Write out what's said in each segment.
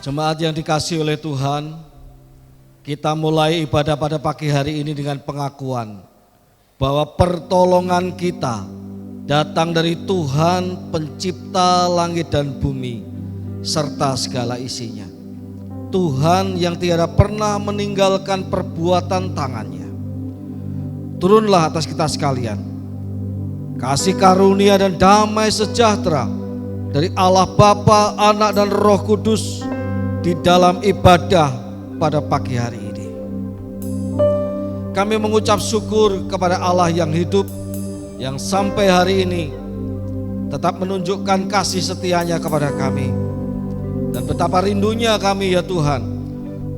Jemaat yang dikasihi oleh Tuhan, kita mulai ibadah pada pagi hari ini dengan pengakuan bahwa pertolongan kita datang dari Tuhan pencipta langit dan bumi serta segala isinya. Tuhan yang tiada pernah meninggalkan perbuatan tangannya. Turunlah atas kita sekalian kasih karunia dan damai sejahtera dari Allah Bapa, Anak dan Roh Kudus di dalam ibadah pada pagi hari ini. Kami mengucap syukur kepada Allah yang hidup, yang sampai hari ini tetap menunjukkan kasih setianya kepada kami. Dan betapa rindunya kami ya Tuhan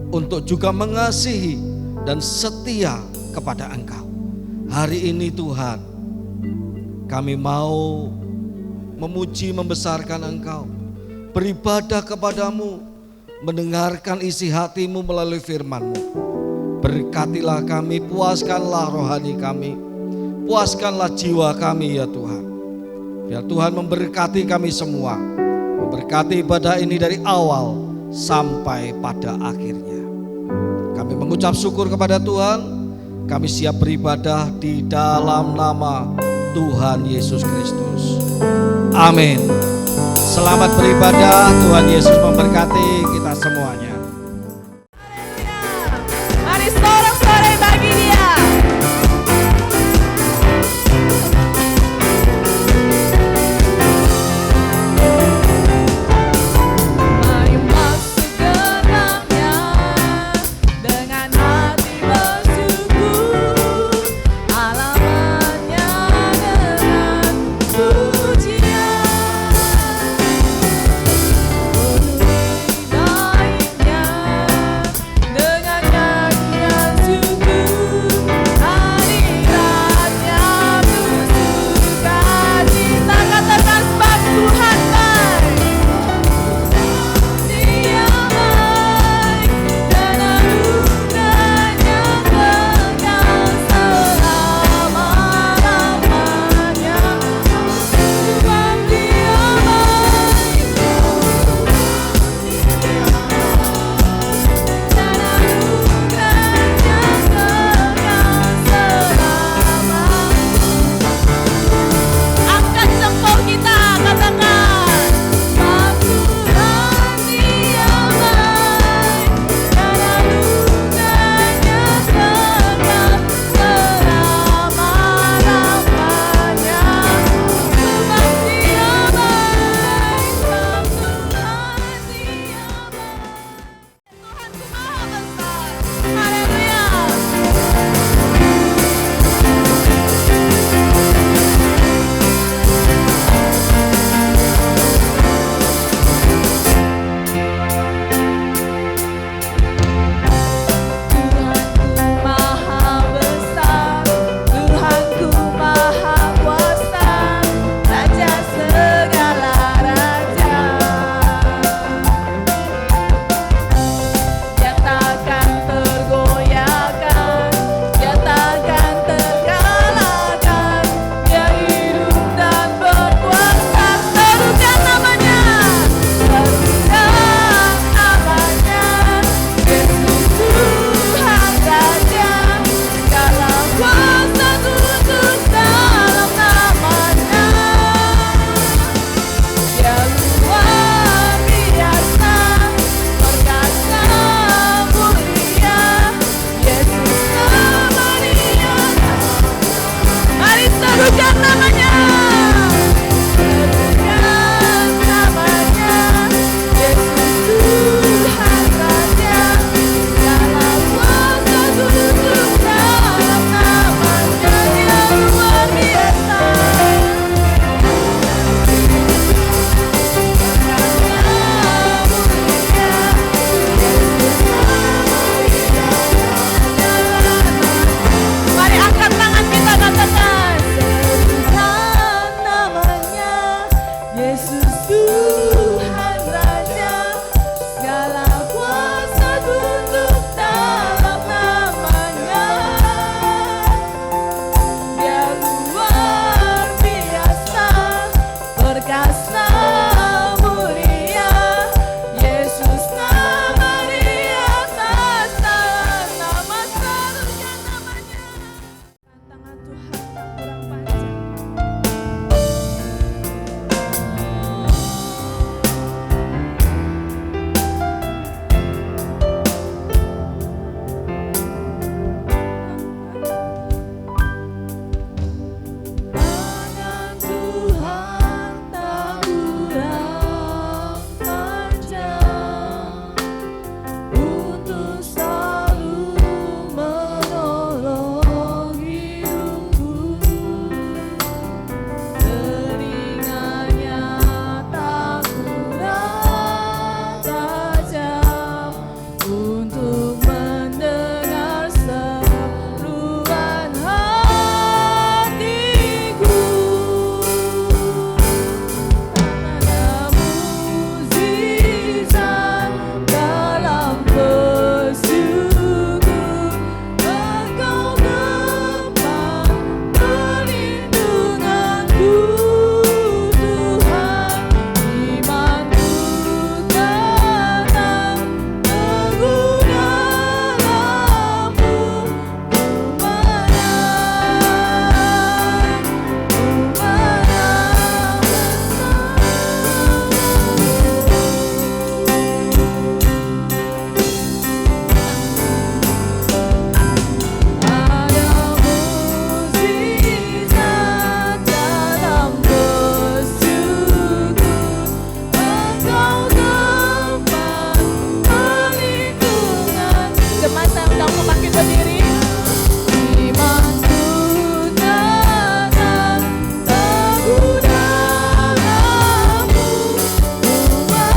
untuk juga mengasihi dan setia kepada Engkau. Hari ini Tuhan, kami mau memuji membesarkan Engkau, beribadah kepadamu, mendengarkan isi hatimu melalui firman-Mu. Berkatilah kami, puaskanlah rohani kami, puaskanlah jiwa kami ya Tuhan. Biar Tuhan memberkati kami semua, memberkati ibadah ini dari awal sampai pada akhirnya. Kami mengucap syukur kepada Tuhan, kami siap beribadah di dalam nama Tuhan Yesus Kristus. Amin. Selamat beribadah, Tuhan Yesus memberkati kita semuanya. Mari sorak-sorai bagi Dia. Mari masuk gerbangnya dengan hati bersyukur, halamannya dengan pujian. Baiknya berdiri. Imanku tetap teguh dalam-Mu, ku menang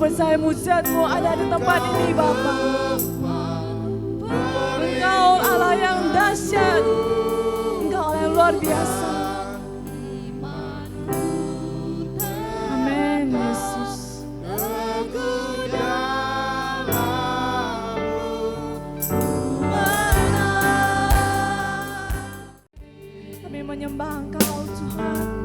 percaya mujizat-Mu ada di tempat ini Bapa. Engkau Allah yang dahsyat, Engkau Allah yang luar biasa. Amin Yesus. Kami menyembah Engkau Tuhan.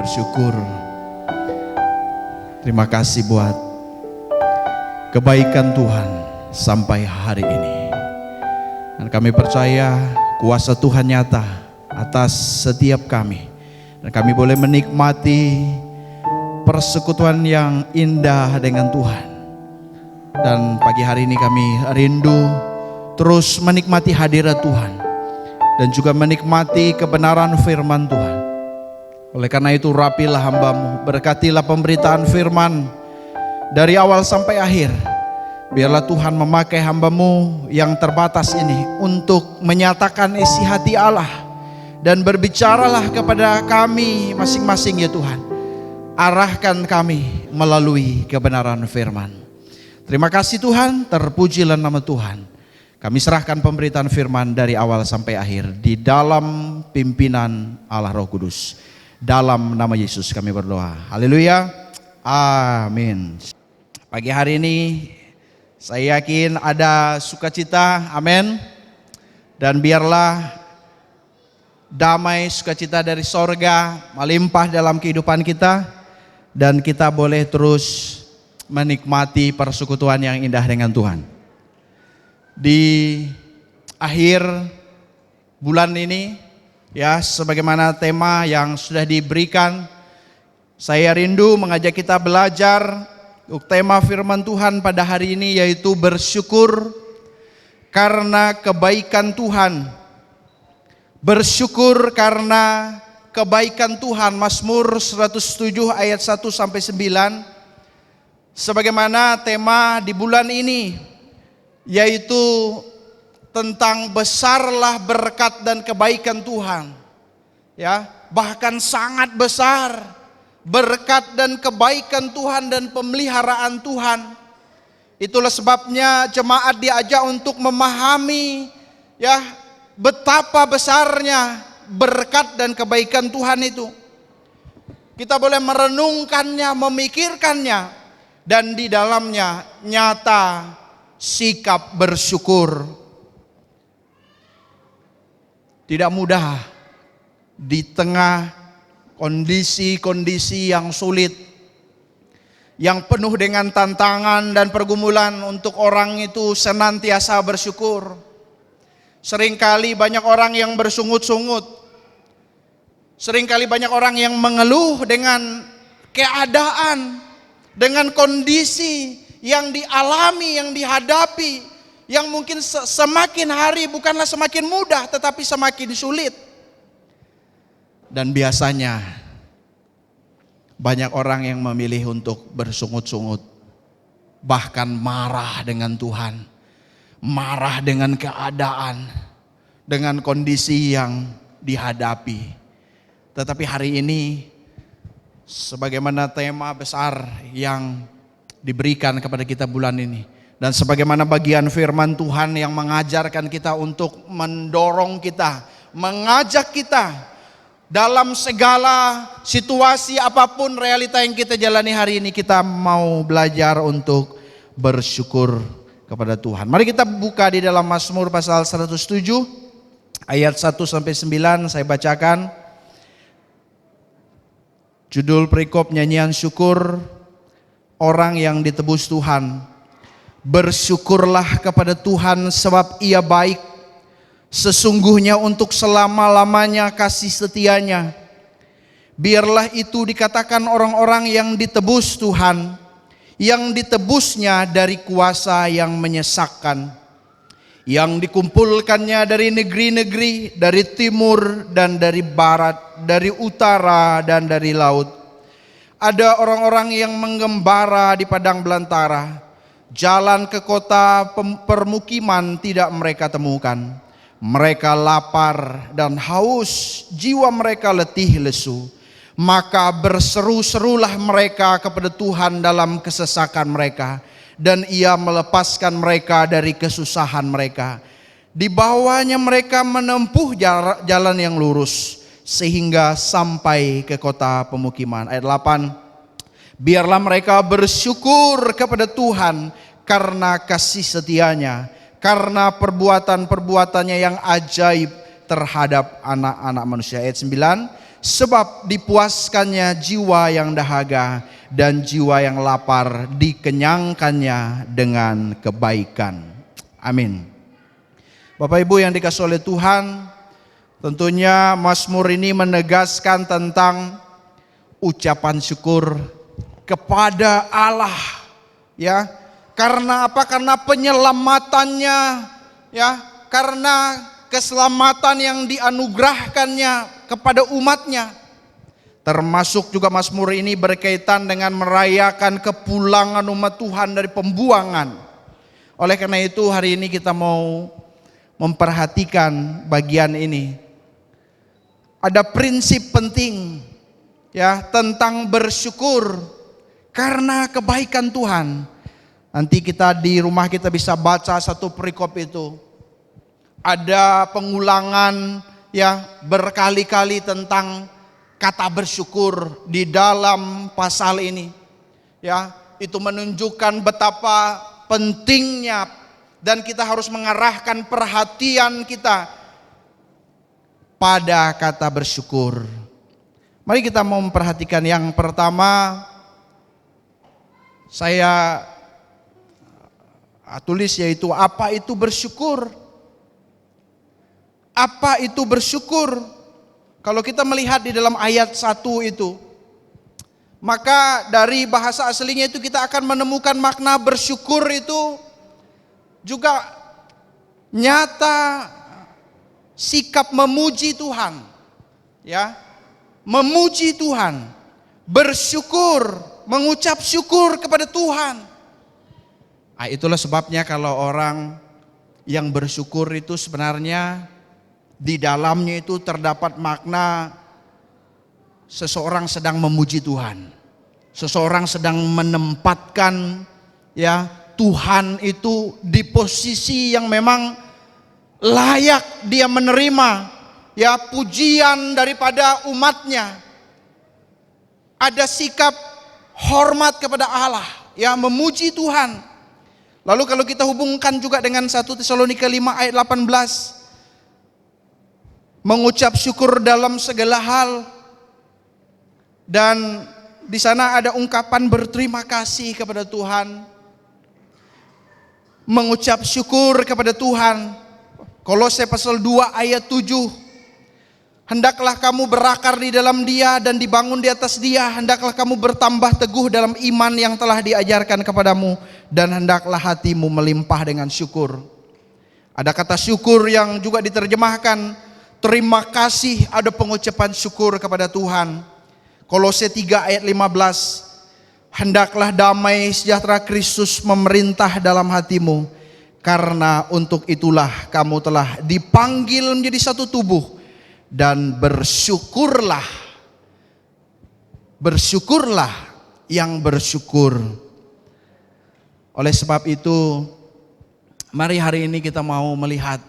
bersyukur. Terima kasih buat kebaikan Tuhan sampai hari ini. Dan kami percaya kuasa Tuhan nyata atas setiap kami. Dan kami boleh menikmati persekutuan yang indah dengan Tuhan. Dan pagi hari ini kami rindu terus menikmati hadirat Tuhan. Dan juga menikmati kebenaran firman Tuhan. Oleh karena itu rapilah hamba-Mu, berkatilah pemberitaan firman dari awal sampai akhir. Biarlah Tuhan memakai hamba-Mu yang terbatas ini untuk menyatakan isi hati Allah. Dan berbicaralah kepada kami masing-masing ya Tuhan. arahkan kami melalui kebenaran firman. Terima kasih Tuhan, terpujilah nama Tuhan. Kami serahkan pemberitaan firman dari awal sampai akhir di dalam pimpinan Allah Roh Kudus. Dalam nama Yesus kami berdoa. Haleluya. Amin. Pagi hari ini saya yakin ada sukacita. Amin. Dan biarlah damai sukacita dari sorga melimpah dalam kehidupan kita. Dan kita boleh terus menikmati persekutuan yang indah dengan Tuhan. Di akhir bulan ini, ya, sebagaimana tema yang sudah diberikan, saya rindu mengajak kita belajar tema firman Tuhan pada hari ini, yaitu bersyukur karena kebaikan Tuhan. Bersyukur karena kebaikan Tuhan. Mazmur 107 ayat 1 sampai 9. Sebagaimana tema di bulan ini, yaitu tentang besarlah berkat dan kebaikan Tuhan. Ya, bahkan sangat besar berkat dan kebaikan Tuhan dan pemeliharaan Tuhan. Itulah sebabnya jemaat diajak untuk memahami, ya, betapa besarnya berkat dan kebaikan Tuhan itu. Kita boleh merenungkannya, memikirkannya, dan di dalamnya nyata sikap bersyukur. Tidak mudah di tengah kondisi-kondisi yang sulit, yang penuh dengan tantangan dan pergumulan, untuk orang itu senantiasa bersyukur. Seringkali banyak orang yang bersungut-sungut. Seringkali banyak orang yang mengeluh dengan keadaan, dengan kondisi yang dialami, yang dihadapi, yang mungkin semakin hari bukanlah semakin mudah, tetapi semakin sulit. Dan biasanya banyak orang yang memilih untuk bersungut-sungut, bahkan marah dengan Tuhan, marah dengan keadaan, dengan kondisi yang dihadapi. Tetapi hari ini, sebagaimana tema besar yang diberikan kepada kita bulan ini, dan sebagaimana bagian firman Tuhan yang mengajarkan kita untuk mendorong kita, mengajak kita dalam segala situasi apapun realita yang kita jalani hari ini, kita mau belajar untuk bersyukur kepada Tuhan. Mari kita buka di dalam Mazmur pasal 107 ayat 1 sampai 9, saya bacakan. Judul perikop nyanyian syukur orang yang ditebus Tuhan. Bersyukurlah kepada Tuhan sebab Ia baik. Sesungguhnya untuk selama-lamanya kasih setianya. Biarlah itu dikatakan orang-orang yang ditebus Tuhan, yang ditebusnya dari kuasa yang menyesakkan, yang dikumpulkannya dari negeri-negeri, dari timur dan dari barat, dari utara dan dari laut. Ada orang-orang yang menggembara di padang belantara, jalan ke kota permukiman tidak mereka temukan. Mereka lapar dan haus, jiwa mereka letih lesu. Maka berseru-serulah mereka kepada Tuhan dalam kesesakan mereka, dan Ia melepaskan mereka dari kesusahan mereka. Di bawahnya mereka menempuh jalan yang lurus, sehingga sampai ke kota pemukiman. Ayat 8. Biarlah mereka bersyukur kepada Tuhan karena kasih setianya, karena perbuatan-perbuatannya yang ajaib terhadap anak-anak manusia. Ayat 9. Sebab dipuaskannya jiwa yang dahaga dan jiwa yang lapar dikenyangkannya dengan kebaikan. Amin. Bapak Ibu yang dikasihi oleh Tuhan, tentunya Mazmur ini menegaskan tentang ucapan syukur kepada Allah, ya. Karena apa? Karena penyelamatannya, ya, karena keselamatan yang dianugerahkannya kepada umatnya. Termasuk juga Mazmur ini berkaitan dengan merayakan kepulangan umat Tuhan dari pembuangan. Oleh karena itu hari ini kita mau memperhatikan bagian ini. Ada prinsip penting ya tentang bersyukur karena kebaikan Tuhan. Nanti kita di rumah kita bisa baca satu perikop itu. Ada pengulangan ya berkali-kali tentang kata bersyukur di dalam pasal ini. Ya, itu menunjukkan betapa pentingnya dan kita harus mengarahkan perhatian kita pada kata bersyukur. Mari kita mau memperhatikan yang pertama, saya tulis, yaitu apa itu bersyukur. Apa itu bersyukur? Kalau kita melihat di dalam ayat 1 itu, maka dari bahasa aslinya itu kita akan menemukan makna bersyukur itu juga nyata sikap memuji Tuhan. Ya, memuji Tuhan, bersyukur, mengucap syukur kepada Tuhan. Nah, itulah sebabnya kalau orang yang bersyukur itu sebenarnya di dalamnya itu terdapat makna seseorang sedang memuji Tuhan. Seseorang sedang menempatkan ya Tuhan itu di posisi yang memang layak dia menerima ya pujian daripada umatnya. Ada sikap hormat kepada Allah, ya memuji Tuhan. Lalu kalau kita hubungkan juga dengan 1 Tesalonika 5 ayat 18, mengucap syukur dalam segala hal, dan di sana ada ungkapan berterima kasih kepada Tuhan, mengucap syukur kepada Tuhan. Kolose pasal 2 ayat 7, hendaklah kamu berakar di dalam Dia dan dibangun di atas Dia, hendaklah kamu bertambah teguh dalam iman yang telah diajarkan kepadamu, dan hendaklah hatimu melimpah dengan syukur. Ada kata syukur yang juga diterjemahkan terima kasih, ada pengucapan syukur kepada Tuhan. Kolose 3 ayat 15, hendaklah damai sejahtera Kristus memerintah dalam hatimu, karena untuk itulah kamu telah dipanggil menjadi satu tubuh, dan bersyukurlah. Bersyukurlah yang bersyukur. Oleh sebab itu, mari hari ini kita mau melihat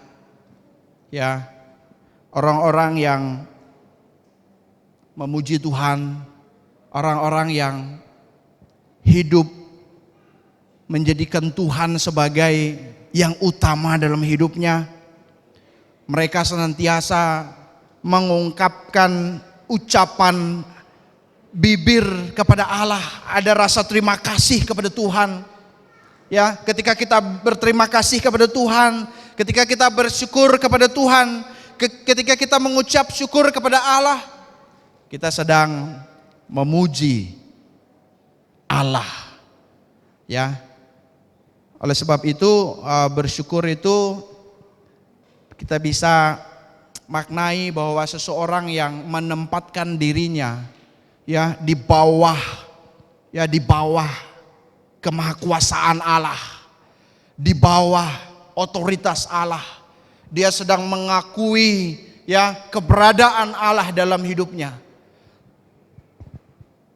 ya orang-orang yang memuji Tuhan, orang-orang yang hidup menjadikan Tuhan sebagai yang utama dalam hidupnya. Mereka senantiasa mengungkapkan ucapan bibir kepada Allah, ada rasa terima kasih kepada Tuhan. Ya, ketika kita berterima kasih kepada Tuhan, ketika kita bersyukur kepada Tuhan, ketika kita mengucap syukur kepada Allah, kita sedang memuji Allah. Ya. Oleh sebab itu bersyukur itu kita bisa maknai bahwa seseorang yang menempatkan dirinya ya di bawah kemahakuasaan Allah, di bawah otoritas Allah. Dia sedang mengakui ya keberadaan Allah dalam hidupnya.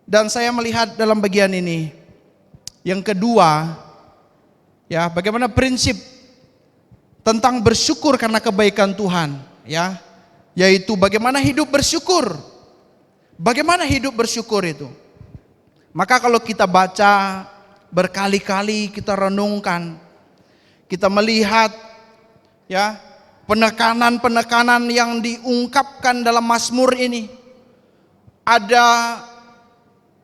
Dan saya melihat dalam bagian ini yang kedua, ya bagaimana prinsip tentang bersyukur karena kebaikan Tuhan, ya, yaitu bagaimana hidup bersyukur. Bagaimana hidup bersyukur itu? Maka kalau kita baca berkali-kali, kita renungkan, kita melihat ya penekanan-penekanan yang diungkapkan dalam Mazmur ini, ada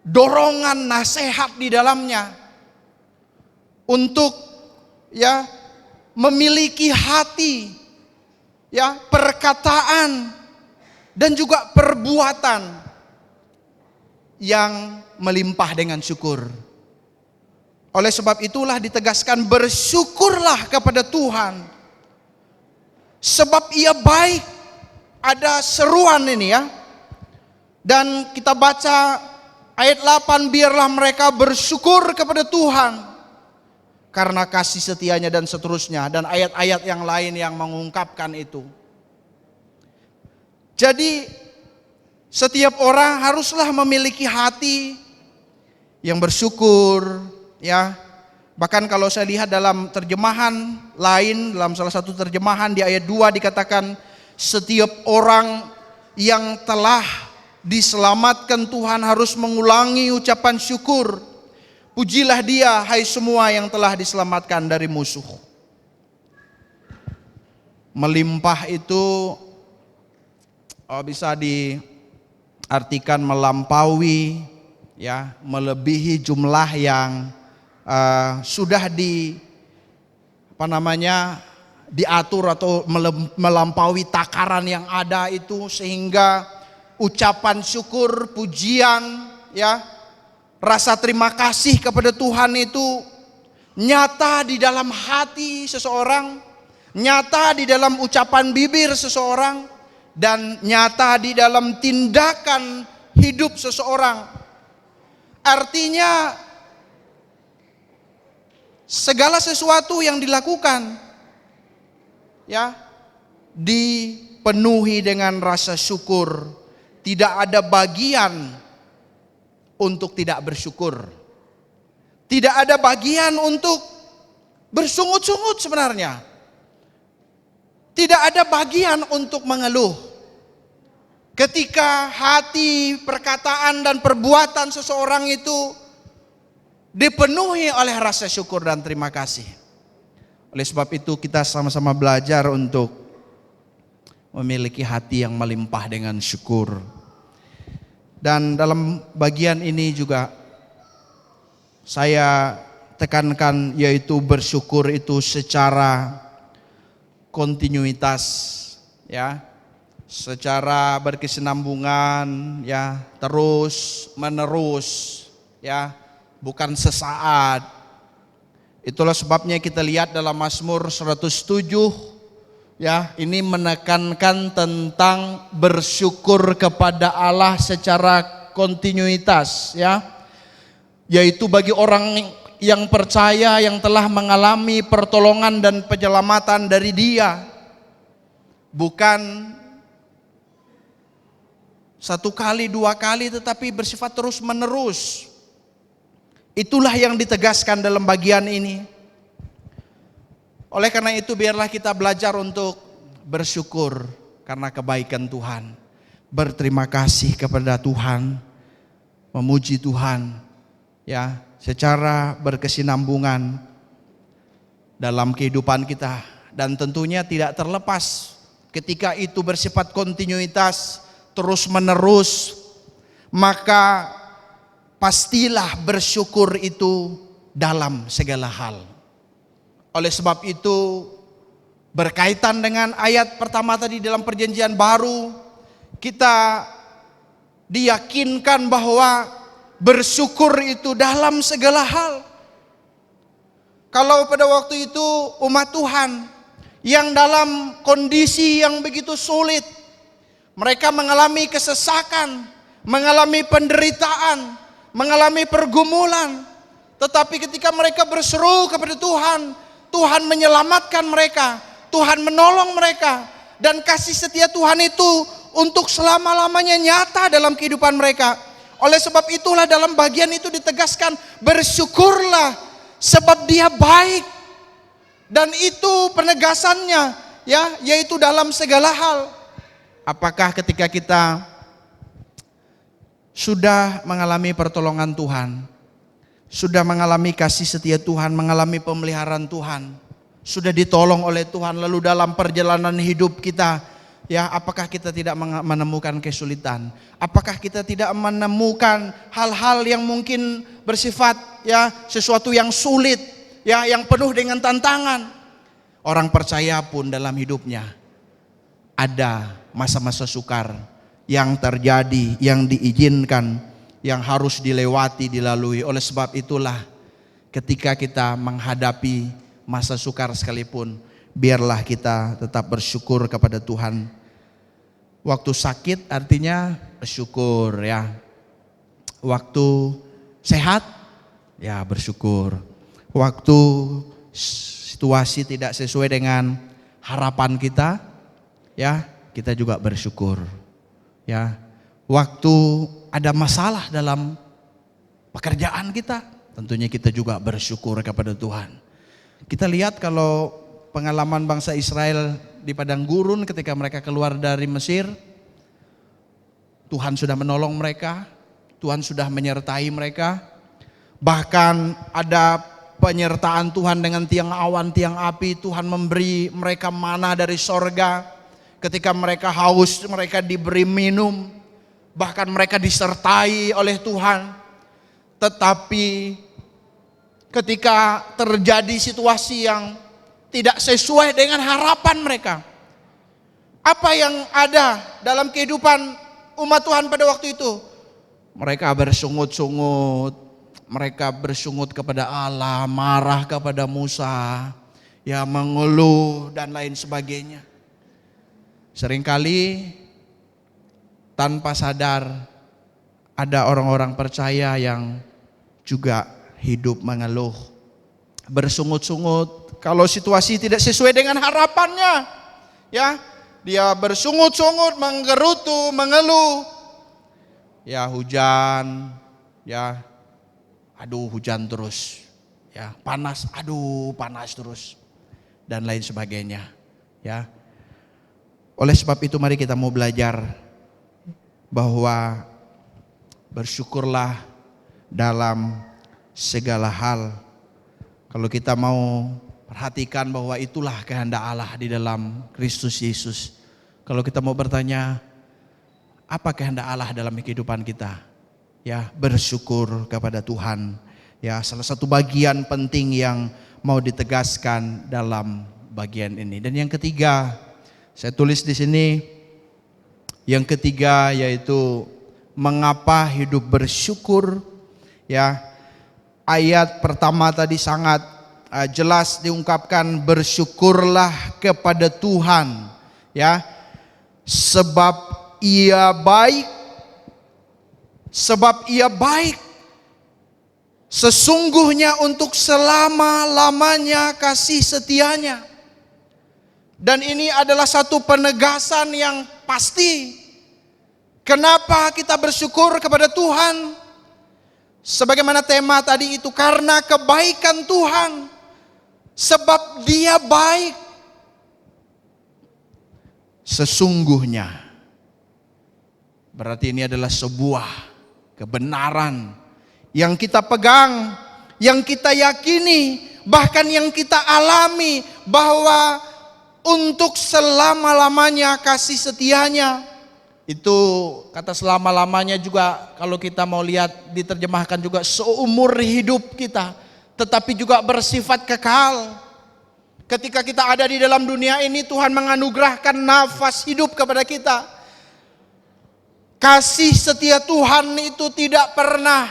dorongan nasihat di dalamnya untuk ya memiliki hati, ya perkataan dan juga perbuatan yang melimpah dengan syukur. Oleh sebab itulah ditegaskan bersyukurlah kepada Tuhan, sebab Ia baik. Ada seruan ini ya. Dan kita baca ayat 8, biarlah mereka bersyukur kepada Tuhan karena kasih setianya, dan seterusnya, dan ayat-ayat yang lain yang mengungkapkan itu. Jadi Setiap orang haruslah memiliki hati yang bersyukur, ya. Bahkan kalau saya lihat dalam terjemahan lain, dalam salah satu terjemahan di ayat 2 dikatakan, setiap orang yang telah diselamatkan Tuhan harus mengulangi ucapan syukur. Pujilah Dia, hai semua yang telah diselamatkan dari musuh. Melimpah itu bisa diartikan melampaui, ya, melebihi jumlah yang sudah diatur atau melampaui takaran yang ada itu, sehingga ucapan syukur, pujian, ya, rasa terima kasih kepada Tuhan itu nyata di dalam hati seseorang, nyata di dalam ucapan bibir seseorang, dan nyata di dalam tindakan hidup seseorang. Artinya segala sesuatu yang dilakukan, ya, dipenuhi dengan rasa syukur. Tidak ada bagian untuk tidak bersyukur. Tidak ada bagian untuk bersungut-sungut sebenarnya. Tidak ada bagian untuk mengeluh. Ketika hati, perkataan dan perbuatan seseorang itu dipenuhi oleh rasa syukur dan terima kasih. Oleh sebab itu kita sama-sama belajar untuk memiliki hati yang melimpah dengan syukur. Dan dalam bagian ini juga saya tekankan, yaitu bersyukur itu secara kontinuitas, ya, secara berkesinambungan, ya, terus menerus, ya, bukan sesaat. Itulah sebabnya kita lihat dalam Mazmur 107, ya, ini menekankan tentang bersyukur kepada Allah secara kontinuitas, ya, yaitu bagi orang yang percaya, yang telah mengalami pertolongan dan penyelamatan dari Dia, bukan satu kali, dua kali, tetapi bersifat terus menerus. Itulah yang ditegaskan dalam bagian ini. Oleh karena itu biarlah kita belajar untuk bersyukur karena kebaikan Tuhan, berterima kasih kepada Tuhan, memuji Tuhan, ya, secara berkesinambungan dalam kehidupan kita. Dan tentunya tidak terlepas ketika itu bersifat kontinuitas, terus menerus, maka pastilah bersyukur itu dalam segala hal. Oleh sebab itu, berkaitan dengan ayat pertama tadi dalam perjanjian baru, kita diyakinkan bahwa bersyukur itu dalam segala hal. Kalau pada waktu itu umat Tuhan yang dalam kondisi yang begitu sulit, mereka mengalami kesesakan, mengalami penderitaan, mengalami pergumulan, tetapi ketika mereka berseru kepada Tuhan, Tuhan menyelamatkan mereka, Tuhan menolong mereka, dan kasih setia Tuhan itu untuk selama-lamanya nyata dalam kehidupan mereka. Oleh sebab itulah dalam bagian itu ditegaskan, bersyukurlah sebab Dia baik. Dan itu penegasannya, ya, yaitu dalam segala hal. Apakah ketika kita sudah mengalami pertolongan Tuhan, sudah mengalami kasih setia Tuhan, mengalami pemeliharaan Tuhan, sudah ditolong oleh Tuhan, lalu dalam perjalanan hidup kita, ya, apakah kita tidak menemukan kesulitan? Apakah kita tidak menemukan hal-hal yang mungkin bersifat, ya, sesuatu yang sulit, ya, yang penuh dengan tantangan? Orang percaya pun dalam hidupnya ada masa-masa sukar yang terjadi, yang diizinkan, yang harus dilewati, dilalui. Oleh sebab itulah ketika kita menghadapi masa sukar sekalipun, biarlah kita tetap bersyukur kepada Tuhan. Waktu sakit artinya bersyukur, ya. Waktu sehat, ya, bersyukur. Waktu situasi tidak sesuai dengan harapan kita, ya, kita juga bersyukur, ya. waktu ada masalah dalam pekerjaan kita, tentunya kita juga bersyukur kepada Tuhan. Kita lihat kalau pengalaman bangsa Israel di padang gurun ketika mereka keluar dari Mesir, Tuhan sudah menolong mereka, Tuhan sudah menyertai mereka. Bahkan ada penyertaan Tuhan dengan tiang awan, tiang api. Tuhan memberi mereka mana dari sorga. Ketika mereka haus, mereka diberi minum. Bahkan mereka disertai oleh Tuhan. Tetapi ketika terjadi situasi yang tidak sesuai dengan harapan mereka, apa yang ada dalam kehidupan umat Tuhan pada waktu itu? Mereka bersungut-sungut, mereka bersungut kepada Allah, marah kepada Musa, ya mengeluh dan lain sebagainya. Seringkali tanpa sadar ada orang-orang percaya yang juga hidup mengeluh, bersungut-sungut kalau situasi tidak sesuai dengan harapannya. Ya, dia bersungut-sungut, menggerutu, mengeluh. Ya hujan, ya aduh hujan terus. Ya panas, aduh panas terus. Dan lain sebagainya. Ya. Oleh sebab itu mari kita mau belajar bahwa bersyukurlah dalam segala hal. Kalau kita mau perhatikan bahwa itulah kehendak Allah di dalam Kristus Yesus. Kalau kita mau bertanya, apa kehendak Allah dalam kehidupan kita? Ya, bersyukur kepada Tuhan. Ya, salah satu bagian penting yang mau ditegaskan dalam bagian ini. Dan yang ketiga, saya tulis di sini, yang ketiga yaitu mengapa hidup bersyukur. Ya, ayat pertama tadi sangat jelas diungkapkan, bersyukurlah kepada Tuhan, ya, sebab Ia baik, sesungguhnya untuk selama-lamanya kasih setianya. Dan ini adalah satu penegasan yang pasti. Kenapa kita bersyukur kepada Tuhan? Sebagaimana tema tadi itu, karena kebaikan Tuhan. Sebab Dia baik. Sesungguhnya. Berarti ini adalah sebuah kebenaran yang kita pegang, yang kita yakini, bahkan yang kita alami, bahwa untuk selama-lamanya kasih setianya. Itu kata selama-lamanya juga kalau kita mau lihat diterjemahkan juga seumur hidup kita, tetapi juga bersifat kekal. Ketika kita ada di dalam dunia ini, Tuhan menganugerahkan nafas hidup kepada kita. Kasih setia Tuhan itu tidak pernah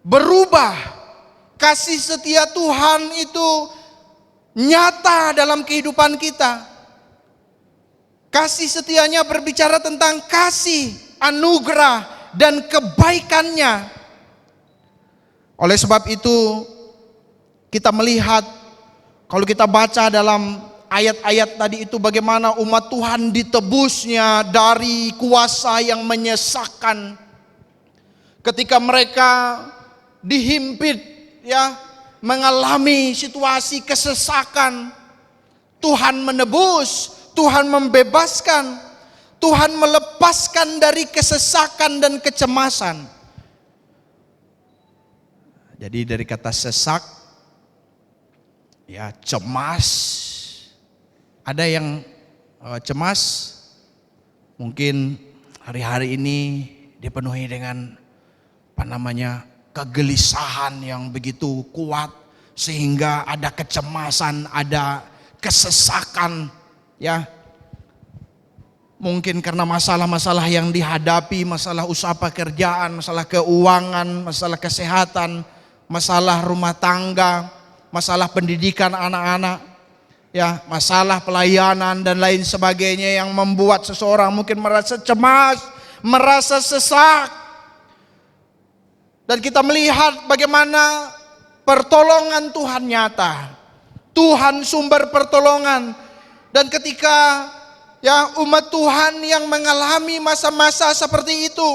berubah. Kasih setia Tuhan itu nyata dalam kehidupan kita. Kasih setianya berbicara tentang kasih, anugerah, dan kebaikannya. Oleh sebab itu kita melihat, kalau kita baca dalam ayat-ayat tadi itu, bagaimana umat Tuhan ditebusnya dari kuasa yang menyesakkan. Ketika mereka dihimpit, mengalami situasi kesesakan, Tuhan menebus, Tuhan membebaskan, Tuhan melepaskan dari kesesakan dan kecemasan. Jadi dari kata sesak, cemas. Ada yang cemas, mungkin hari-hari ini dipenuhi dengan kegelisahan yang begitu kuat, sehingga ada kecemasan, ada kesesakan. Mungkin karena masalah-masalah yang dihadapi, masalah usaha pekerjaan, masalah keuangan, masalah kesehatan, masalah rumah tangga, masalah pendidikan anak-anak, masalah pelayanan dan lain sebagainya, yang membuat seseorang mungkin merasa cemas, merasa sesak. Dan kita melihat bagaimana pertolongan Tuhan nyata. Tuhan sumber pertolongan. Dan ketika ya umat Tuhan yang mengalami masa-masa seperti itu.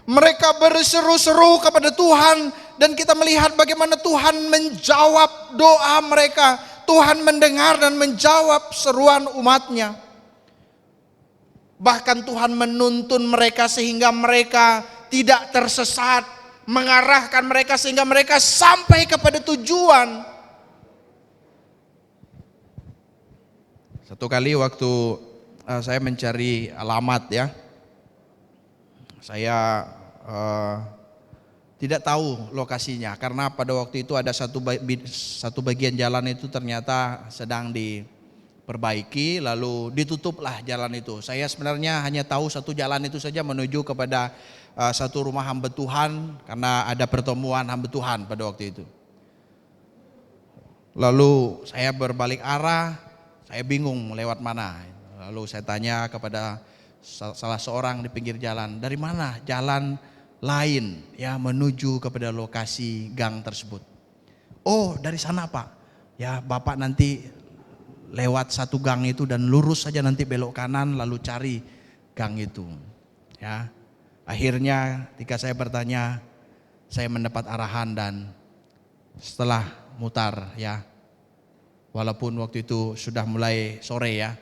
Mereka berseru-seru kepada Tuhan dan kita melihat bagaimana Tuhan menjawab doa mereka. Tuhan mendengar dan menjawab seruan umatnya. Bahkan Tuhan menuntun mereka sehingga mereka tidak tersesat, mengarahkan mereka sehingga mereka sampai kepada tujuan. Satu kali waktu saya mencari alamat ya, saya tidak tahu lokasinya karena pada waktu itu ada satu bagian jalan itu ternyata sedang diperbaiki, lalu ditutuplah jalan itu. Saya sebenarnya hanya tahu satu jalan itu saja menuju kepada satu rumah hamba Tuhan karena ada pertemuan hamba Tuhan pada waktu itu. Lalu saya berbalik arah, saya bingung lewat mana. Lalu saya tanya kepada salah seorang di pinggir jalan, dari mana jalan lain ya menuju kepada lokasi gang tersebut. Oh, dari sana Pak. Ya, Bapak nanti lewat satu gang itu dan lurus saja, nanti belok kanan lalu cari gang itu. Ya. Akhirnya ketika saya bertanya, saya mendapat arahan dan setelah mutar ya, walaupun waktu itu sudah mulai sore ya,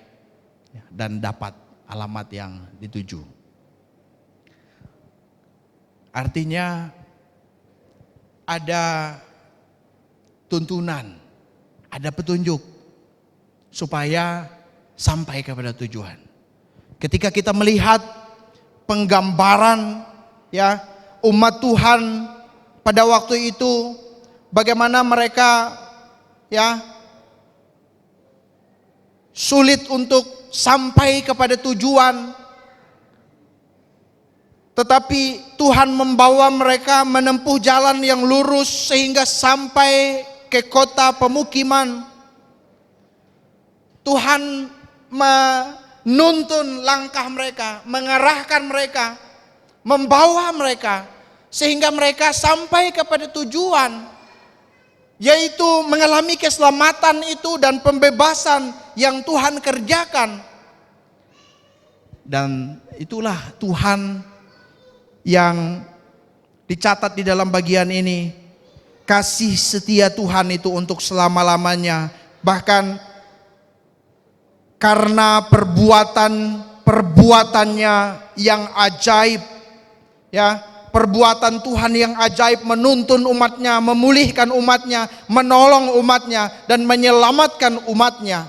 dan dapat alamat yang dituju. Artinya ada tuntunan, ada petunjuk supaya sampai kepada tujuan. Ketika kita melihat penggambaran ya umat Tuhan pada waktu itu, bagaimana mereka ya sulit untuk sampai kepada tujuan. Tetapi Tuhan membawa mereka menempuh jalan yang lurus sehingga sampai ke kota pemukiman. Tuhan menuntun langkah mereka, mengarahkan mereka, membawa mereka sehingga mereka sampai kepada tujuan, yaitu mengalami keselamatan itu dan pembebasan yang Tuhan kerjakan. Dan itulah Tuhan yang dicatat di dalam bagian ini, kasih setia Tuhan itu untuk selama-lamanya. Bahkan karena perbuatannya yang ajaib ya, perbuatan Tuhan yang ajaib menuntun umatnya, memulihkan umatnya, menolong umatnya dan menyelamatkan umatnya.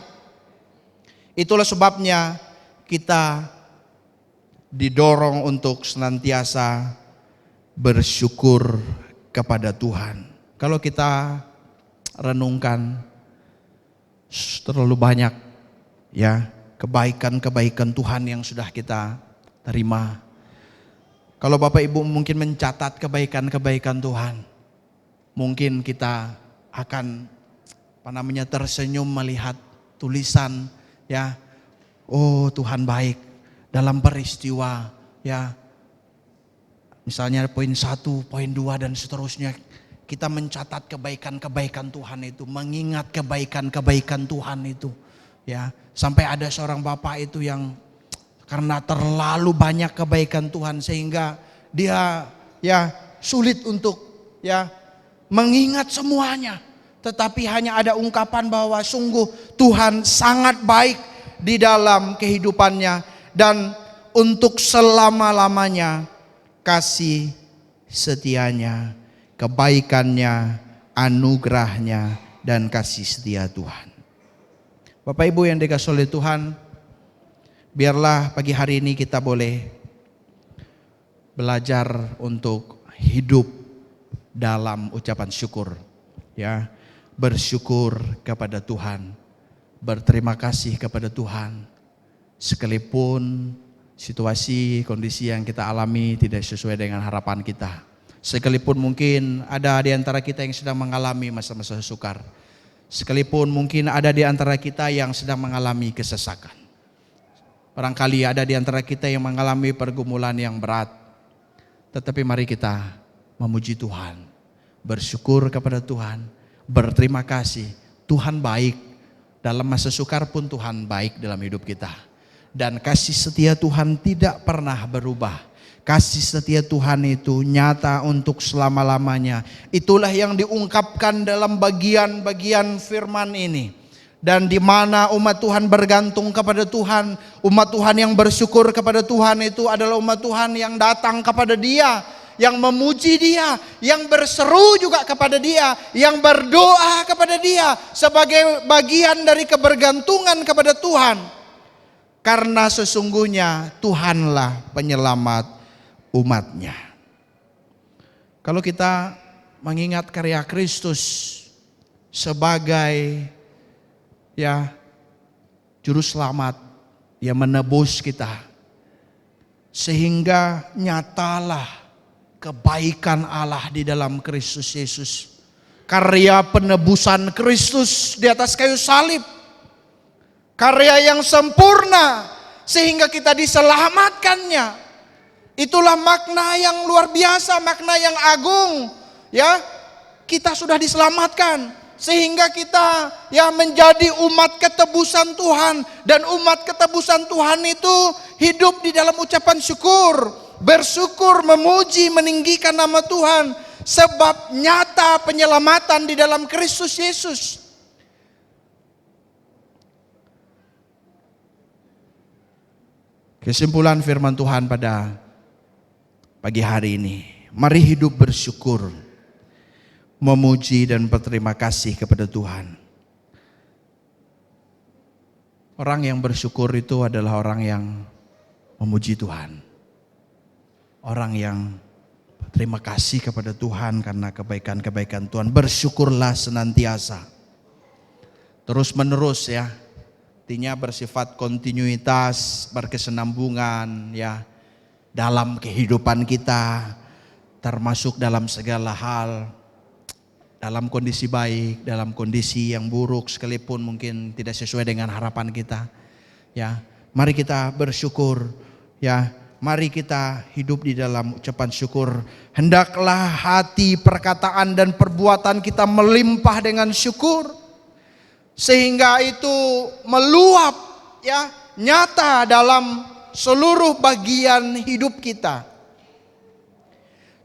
Itulah sebabnya kita didorong untuk senantiasa bersyukur kepada Tuhan. Kalau kita renungkan terlalu banyak ya kebaikan-kebaikan Tuhan yang sudah kita terima. Kalau Bapak Ibu mungkin mencatat kebaikan-kebaikan Tuhan, mungkin kita akan tersenyum melihat tulisan ya, oh Tuhan baik. Dalam peristiwa ya, misalnya poin 1, poin 2 dan seterusnya, kita mencatat kebaikan-kebaikan Tuhan itu, mengingat kebaikan-kebaikan Tuhan itu ya. Sampai ada seorang bapak itu yang karena terlalu banyak kebaikan Tuhan sehingga dia ya sulit untuk ya mengingat semuanya, tetapi hanya ada ungkapan bahwa sungguh Tuhan sangat baik di dalam kehidupannya. Dan untuk selama-lamanya kasih setianya, kebaikannya, anugerahnya, dan kasih setia Tuhan. Bapak Ibu yang dikasihi oleh Tuhan, biarlah pagi hari ini kita boleh belajar untuk hidup dalam ucapan syukur. Ya, bersyukur kepada Tuhan, berterima kasih kepada Tuhan. Sekalipun situasi, kondisi yang kita alami tidak sesuai dengan harapan kita. Sekalipun mungkin ada di antara kita yang sedang mengalami masa-masa sukar. Sekalipun mungkin ada di antara kita yang sedang mengalami kesesakan. Barangkali ada di antara kita yang mengalami pergumulan yang berat. Tetapi mari kita memuji Tuhan, bersyukur kepada Tuhan, berterima kasih. Tuhan baik, dalam masa sukar pun Tuhan baik dalam hidup kita. Dan kasih setia Tuhan tidak pernah berubah. Kasih setia Tuhan itu nyata untuk selama-lamanya. Itulah yang diungkapkan dalam bagian-bagian firman ini. Dan di mana umat Tuhan bergantung kepada Tuhan, umat Tuhan yang bersyukur kepada Tuhan itu adalah umat Tuhan yang datang kepada Dia, yang memuji Dia, yang berseru juga kepada Dia, yang berdoa kepada Dia sebagai bagian dari kebergantungan kepada Tuhan. Karena sesungguhnya Tuhanlah penyelamat umatnya. Kalau kita mengingat karya Kristus sebagai juru selamat yang menebus kita, sehingga nyatalah kebaikan Allah di dalam Kristus Yesus. Karya penebusan Kristus di atas kayu salib, karya yang sempurna sehingga kita diselamatkannya. Itulah makna yang luar biasa, makna yang agung. Kita sudah diselamatkan sehingga kita menjadi umat ketebusan Tuhan. Dan umat ketebusan Tuhan itu hidup di dalam ucapan syukur, bersyukur, memuji, meninggikan nama Tuhan, sebab nyata penyelamatan di dalam Kristus Yesus. Kesimpulan firman Tuhan pada pagi hari ini, mari hidup bersyukur, memuji dan berterima kasih kepada Tuhan. Orang yang bersyukur itu adalah orang yang memuji Tuhan. Orang yang berterima kasih kepada Tuhan karena kebaikan-kebaikan Tuhan. Bersyukurlah senantiasa. Terus menerus artinya bersifat kontinuitas, berkesinambungan dalam kehidupan kita, termasuk dalam segala hal, dalam kondisi baik, dalam kondisi yang buruk sekalipun mungkin tidak sesuai dengan harapan kita. Mari kita bersyukur, mari kita hidup di dalam ucapan syukur. Hendaklah hati, perkataan dan perbuatan kita melimpah dengan syukur, sehingga itu meluap nyata dalam seluruh bagian hidup kita.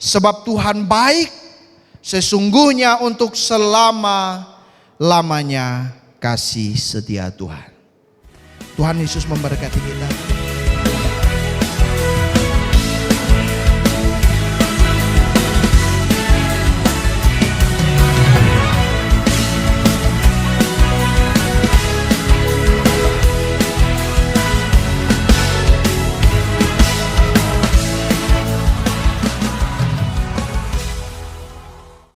Sebab Tuhan baik, sesungguhnya untuk selama-lamanya kasih setia Tuhan. Tuhan Yesus memberkati kita.